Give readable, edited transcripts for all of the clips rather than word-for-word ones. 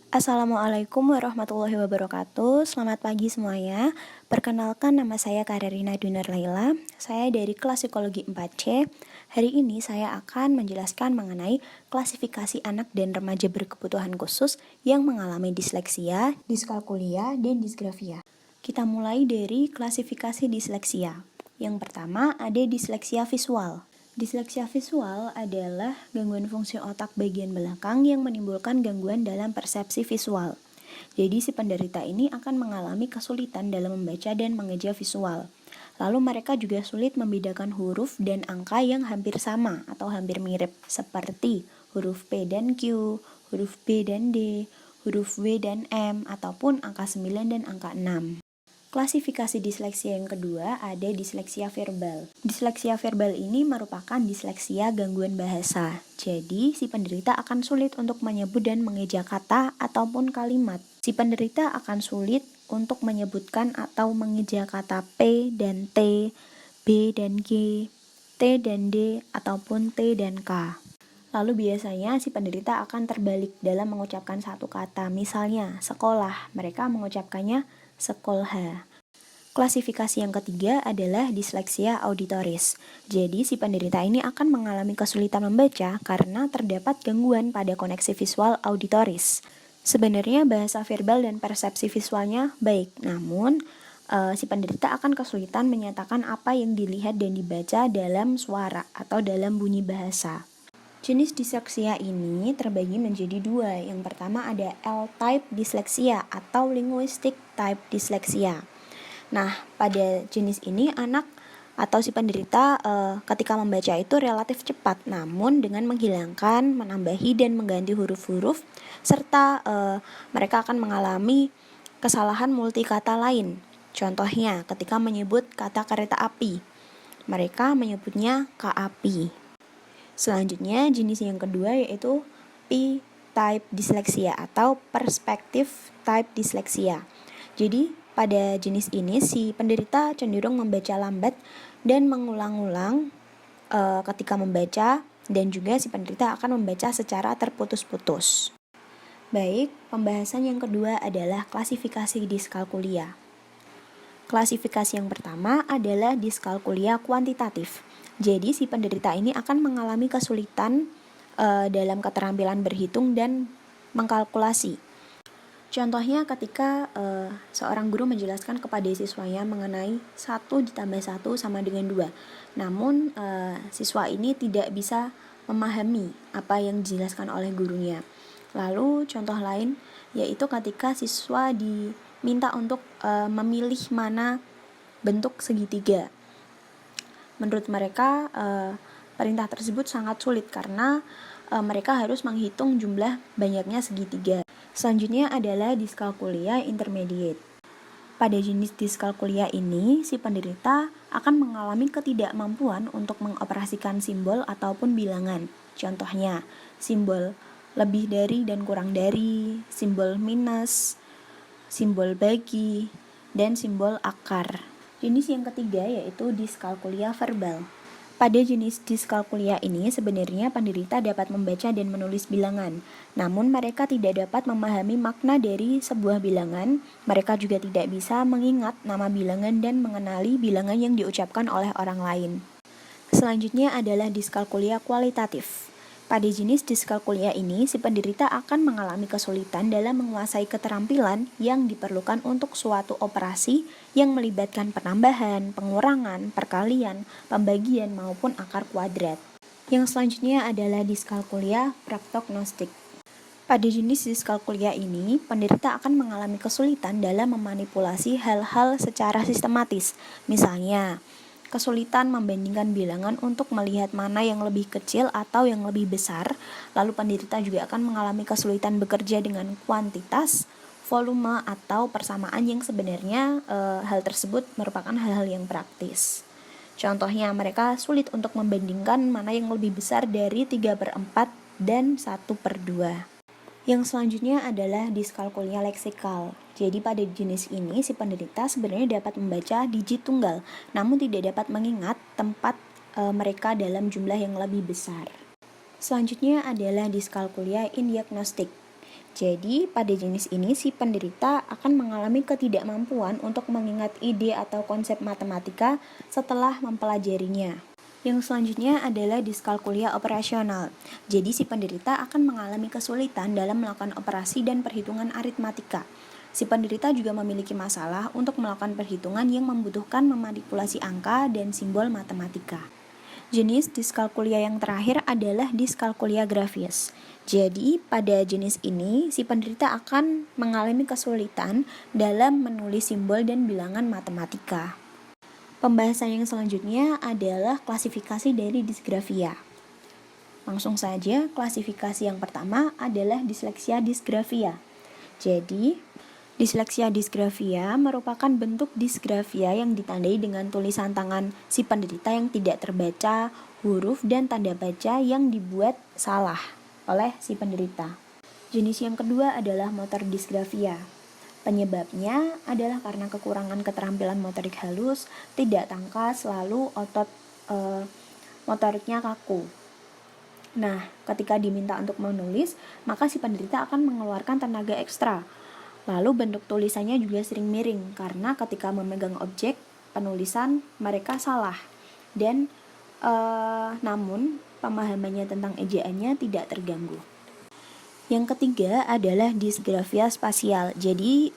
Assalamualaikum warahmatullahi wabarakatuh. Selamat pagi semuanya. Perkenalkan, nama saya Karirina Dunar Laila. Saya dari kelas psikologi 4C. Hari ini saya akan menjelaskan mengenai klasifikasi anak dan remaja berkebutuhan khusus yang mengalami disleksia, diskalkulia, dan disgrafia. Kita mulai dari klasifikasi disleksia. Yang pertama ada disleksia visual. Disleksia visual adalah gangguan fungsi otak bagian belakang yang menimbulkan gangguan dalam persepsi visual. Jadi si penderita ini akan mengalami kesulitan dalam membaca dan mengeja visual. Lalu mereka juga sulit membedakan huruf dan angka yang hampir sama atau hampir mirip, seperti huruf P dan Q, huruf B dan D, huruf W dan M, ataupun angka 9 dan angka 6. Klasifikasi disleksia yang kedua ada disleksia verbal. Disleksia verbal ini merupakan disleksia gangguan bahasa. Jadi, si penderita akan sulit untuk menyebut dan mengeja kata ataupun kalimat. Si penderita akan sulit untuk menyebutkan atau mengeja kata P dan T, B dan G, T dan D, ataupun T dan K. Lalu biasanya si penderita akan terbalik dalam mengucapkan satu kata. Misalnya, sekolah, mereka mengucapkannya sekolha. Klasifikasi yang ketiga adalah disleksia auditoris. Jadi si penderita ini akan mengalami kesulitan membaca karena terdapat gangguan pada koneksi visual auditoris. Sebenarnya bahasa verbal dan persepsi visualnya baik, namun si penderita akan kesulitan menyatakan apa yang dilihat dan dibaca dalam suara atau dalam bunyi bahasa. Jenis disleksia ini terbagi menjadi dua. Yang pertama ada L-type disleksia atau linguistic type disleksia. Nah, pada jenis ini anak atau si penderita ketika membaca itu relatif cepat, namun dengan menghilangkan, menambahi, dan mengganti huruf-huruf, serta mereka akan mengalami kesalahan multikata lain. Contohnya, ketika menyebut kata kereta api, mereka menyebutnya kaapi. Selanjutnya, jenis yang kedua yaitu P-type disleksia atau perspective type disleksia. Jadi, pada jenis ini, si penderita cenderung membaca lambat dan mengulang-ulang ketika membaca, dan juga si penderita akan membaca secara terputus-putus. Baik, pembahasan yang kedua adalah klasifikasi diskalkulia. Klasifikasi yang pertama adalah diskalkulia kuantitatif. Jadi si penderita ini akan mengalami kesulitan dalam keterampilan berhitung dan mengkalkulasi. Contohnya ketika seorang guru menjelaskan kepada siswanya mengenai 1 ditambah 1 sama dengan 2. Namun siswa ini tidak bisa memahami apa yang dijelaskan oleh gurunya. Lalu contoh lain yaitu ketika siswa diminta untuk memilih mana bentuk segitiga. Menurut mereka perintah tersebut sangat sulit karena mereka harus menghitung jumlah banyaknya segitiga. Selanjutnya adalah diskalkulia intermediate. Pada jenis diskalkulia ini, si penderita akan mengalami ketidakmampuan untuk mengoperasikan simbol ataupun bilangan. Contohnya, simbol lebih dari dan kurang dari, simbol minus, simbol bagi, dan simbol akar. Jenis yang ketiga yaitu diskalkulia verbal. Pada jenis diskalkulia ini sebenarnya penderita dapat membaca dan menulis bilangan, namun mereka tidak dapat memahami makna dari sebuah bilangan. Mereka juga tidak bisa mengingat nama bilangan dan mengenali bilangan yang diucapkan oleh orang lain. Selanjutnya adalah diskalkulia kualitatif. Pada jenis diskalkulia ini, si penderita akan mengalami kesulitan dalam menguasai keterampilan yang diperlukan untuk suatu operasi yang melibatkan penambahan, pengurangan, perkalian, pembagian, maupun akar kuadrat. Yang selanjutnya adalah diskalkulia praktognostik. Pada jenis diskalkulia ini, penderita akan mengalami kesulitan dalam memanipulasi hal-hal secara sistematis. Misalnya, kesulitan membandingkan bilangan untuk melihat mana yang lebih kecil atau yang lebih besar. Lalu penderita juga akan mengalami kesulitan bekerja dengan kuantitas, volume, atau persamaan yang sebenarnya hal tersebut merupakan hal-hal yang praktis. Contohnya, mereka sulit untuk membandingkan mana yang lebih besar dari 3/4 dan 1/2. Yang selanjutnya adalah diskalkulia leksikal. Jadi pada jenis ini si penderita sebenarnya dapat membaca digit tunggal, namun tidak dapat mengingat tempat mereka dalam jumlah yang lebih besar. Selanjutnya adalah diskalkulia indiagnostik. Jadi, pada jenis ini si penderita akan mengalami ketidakmampuan untuk mengingat ide atau konsep matematika setelah mempelajarinya. Yang selanjutnya adalah diskalkulia operasional. Jadi, si penderita akan mengalami kesulitan dalam melakukan operasi dan perhitungan aritmatika. Si penderita juga memiliki masalah untuk melakukan perhitungan yang membutuhkan memanipulasi angka dan simbol matematika. Jenis diskalkulia yang terakhir adalah diskalkulia grafis. Jadi, pada jenis ini, si penderita akan mengalami kesulitan dalam menulis simbol dan bilangan matematika. Pembahasan yang selanjutnya adalah klasifikasi dari disgrafia. Langsung saja, klasifikasi yang pertama adalah disleksia disgrafia. Jadi, disleksia disgrafia merupakan bentuk disgrafia yang ditandai dengan tulisan tangan si penderita yang tidak terbaca, huruf dan tanda baca yang dibuat salah oleh si penderita. Jenis yang kedua adalah motor disgrafia. Penyebabnya adalah karena kekurangan keterampilan motorik halus, tidak tangkas, lalu otot motoriknya kaku. Nah, ketika diminta untuk menulis, maka si penderita akan mengeluarkan tenaga ekstra. Lalu bentuk tulisannya juga sering miring karena ketika memegang objek penulisan mereka salah. Dan namun pemahamannya tentang ejaannya tidak terganggu. Yang ketiga adalah disgrafia spasial. Jadi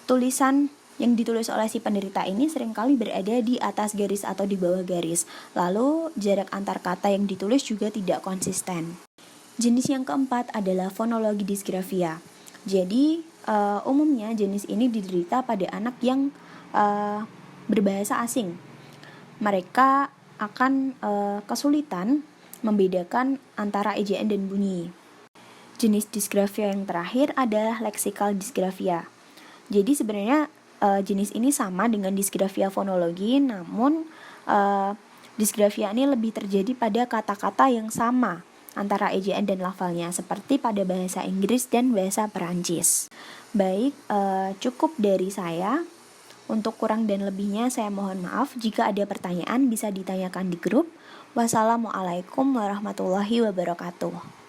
tulisan yang ditulis oleh si penderita ini seringkali berada di atas garis atau di bawah garis. Lalu jarak antar kata yang ditulis juga tidak konsisten. Jenis yang keempat adalah fonologi disgrafia. Jadi umumnya jenis ini diderita pada anak yang berbahasa asing. Mereka akan kesulitan membedakan antara ejaan dan bunyi. Jenis disgrafia yang terakhir adalah leksikal disgrafia. Jadi sebenarnya jenis ini sama dengan disgrafia fonologi, namun disgrafia ini lebih terjadi pada kata-kata yang sama antara ejaan dan lafalnya, seperti pada bahasa Inggris dan bahasa Perancis. Baik, cukup dari saya. Untuk kurang dan lebihnya saya mohon maaf. Jika ada pertanyaan bisa ditanyakan di grup. Wassalamualaikum warahmatullahi wabarakatuh.